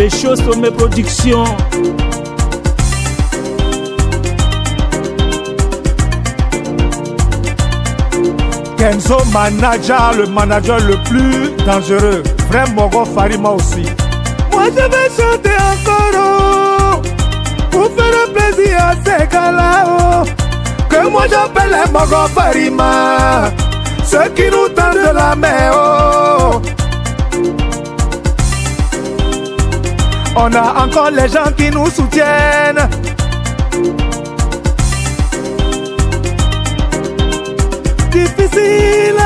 les choses sont mes productions. Kenzo Manager, le manager le plus dangereux. Frère Mogo Farima aussi. Moi je vais chanter encore pour faire plaisir à ces gars-là que moi j'appelle les Mogo Farima, ceux qui nous tendent de la main. On a encore les gens qui nous soutiennent. Difficile.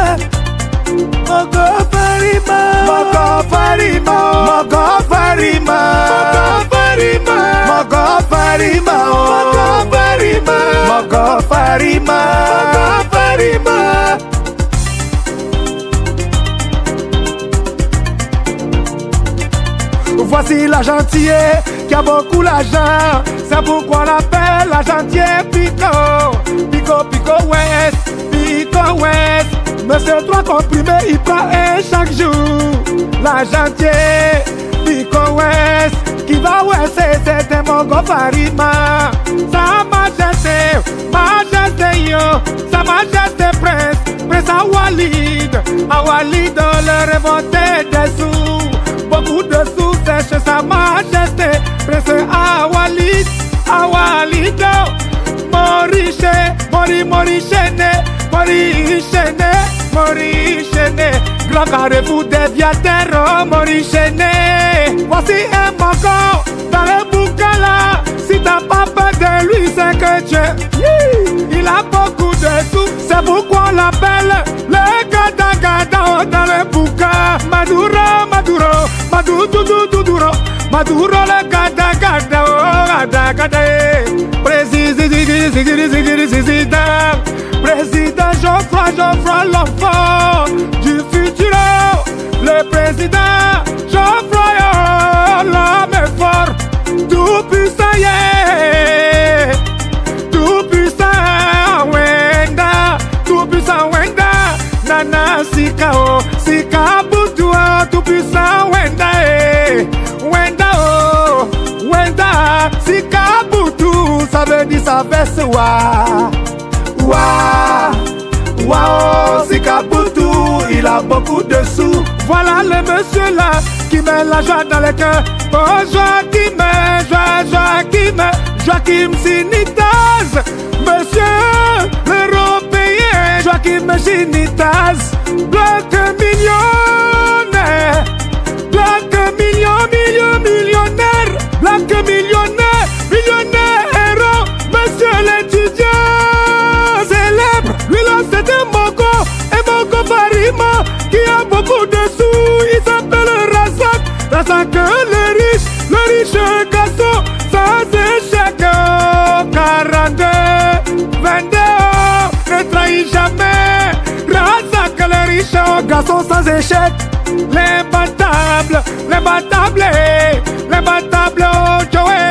Mogo Farima, Mogo Farima, Mogo Farima, Mogo Farima, Mogo Farima, Mogo Farima, Mogo Farima, Mogo Farima. Voici l'agentier qui a beaucoup d'argent. C'est pourquoi on l'appelle l'agentier Pico. Pico, Pico West, Pico West. Monsieur 3 comprimés, il prend un chaque jour. L'agentier Pico West qui va c'est un Mogo Farima. Sa majesté, majesté yo, sa majesté prince, prince Awalid, le révolté des sous. Beaucoup de sous, c'est chez sa majesté, prince Awalid, Morichene, grand carrefour des viateurs, Morichene. Voici un Mogo dans le bouquin là. Si t'as pas peur de lui, c'est que Dieu, il a beaucoup de sous. C'est pourquoi on l'appelle le gada dans le bouquin. Maduro, le gada, Président Geoffroy, l'enfant du futur. Le président Geoffroy, l'homme est fort, tout puissant, yeah. Tout puissant, Wenda, Nana Sika Boudoua, tout puissant, Wenda, Sika Boudou, ça veut dire ça veste, Sika Boudou, il a beaucoup de sous. Voilà le monsieur là qui met la joie dans le cœur. Oh Joachim Sinitas, monsieur l'Européen, Joachim Sinitas, bloc millionnaire, millionnaire, monsieur l'étudiant célèbre. Lui là c'est un Mogo Farima qui a beaucoup de sous. Il s'appelle Razak, le riche garçon, sans échec. 42, 22, ne trahit jamais. Razak le riche garçon sans échec. Les battables, oh Joey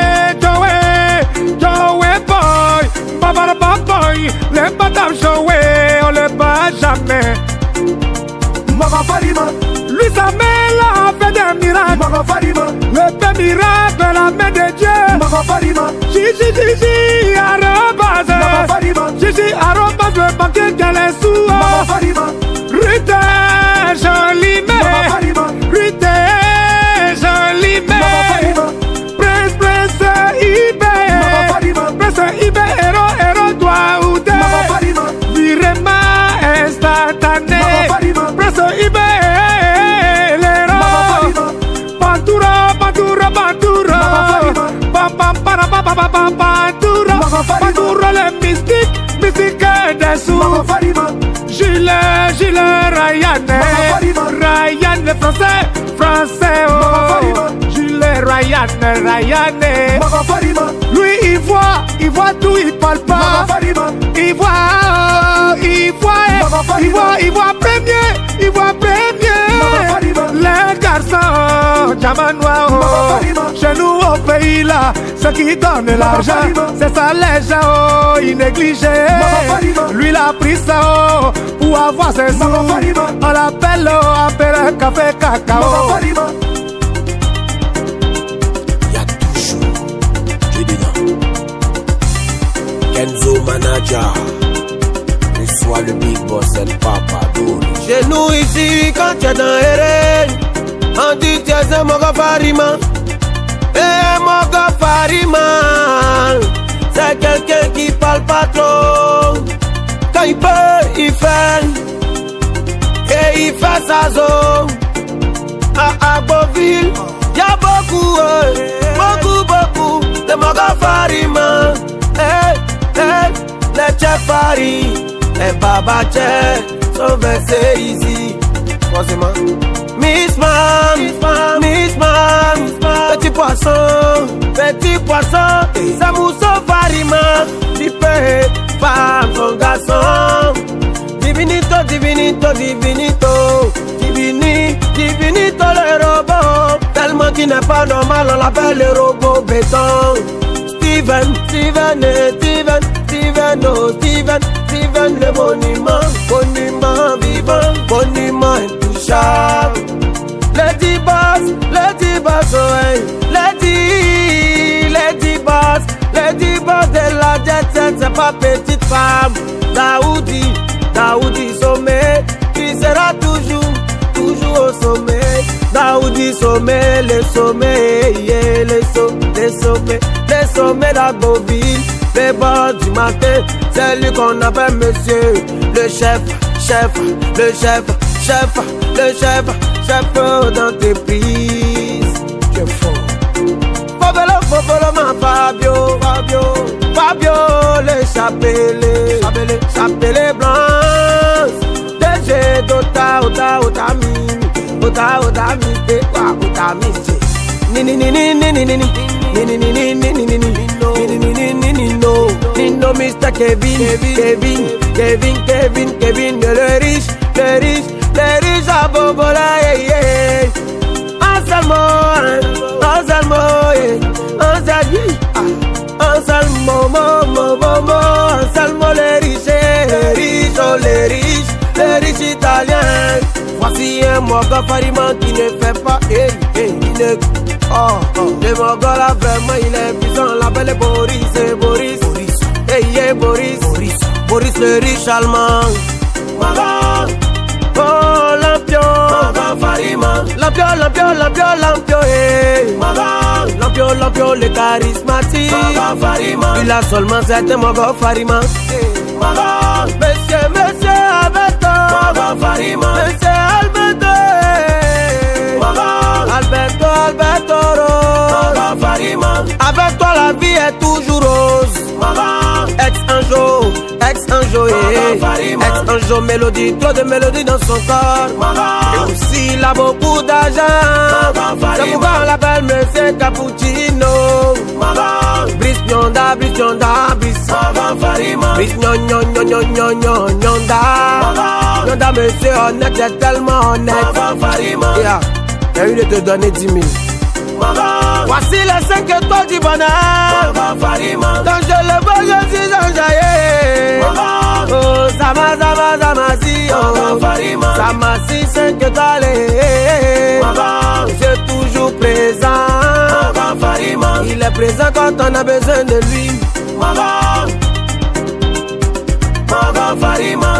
boy, les battables Joey, on les bat jamais. Mogo Farima, lui sa main là a fait des miracles. Mogo Farima, le fait miracle, la main de Dieu. Mogo Farima, Gigi, arrobas. Mogo Farima, Gigi, arrobas, le banquier qui a les sous. Mogo Farima, Rute, joli mais, Rute, joli mais, Prince Ibe, héros, toi ou deux, virement instantané, Prince Ibe, l'héros, Pantura, le mystique des sous, Gilles, Ryan, le français, oh, Gilles, Ryan, lui il voit tout, il parle pas, il voit premier, les garçons, Jamanois, oh, chez nous au pays là, ceux qui donnent l'argent, c'est ça les gens, oh, ils négligent, lui il a pris ça, oh, pour avoir ses sous, on l'appelle, oh, appelle un café cacao. Kenzo Manager. Reçois le big boss et le papa Dory. Chez nous ici, quand tu es dans les on dit tu es un Mogo Farima. Eh Mogo Farima, c'est quelqu'un qui parle pas trop. Quand il peut, il fait. Et il fait sa zone. À Beauville, y'a beaucoup de Mogo Farima. Les Tchefari et Baba Tche sont versés ici. Forcément. Miss Man, petit poisson, c'est Mousso Farima. Tu peux, femme, son garçon. Divinito, le robot. Tellement qu'il n'est pas normal, on l'appelle le robot béton. Steven, le monument vivant, monument intouchable. Lady Boss, ouais. Lady Boss de la jet set, c'est pas petite femme. Daoudi sommet, qui sera toujours au sommet. Daoudi sommet, les sommets d'Agoville. Les bords du matin, c'est lui qu'on appelle monsieur. Le chef d'entreprise. Je fous. Fabio, le chapelé blanc. DG Dota, Nino, Mr. Kevin, le riche à Bobola, Anselmo, les riches italiens. Voici un Mogo Farima qui ne fait pas, le Mogo là vraiment il est puissant, l'appelle Boris, Boris le riche allemand. Oh Lampion, Lampion, le charismatique. Il a seulement 7 Mogo Farima. Monsieur Alberto Rose. Avec toi la vie est toujours rose. Ex-anjo, mélodie, trop de mélodie dans son corps. Et aussi il a beaucoup d'argent. C'est pourquoi on l'appelle Monsieur Cappuccino. Brice Nyonda, Nyonda, monsieur honnête, c'est tellement honnête. Il y a eu de te donner 10 000. Voici les 5 étoiles du bonheur. Quand je le vois, je suis enjaillé. Oh, Samasi, 5 étoiles. C'est toujours présent. Il est présent quand on a besoin de lui. Mogo Farima.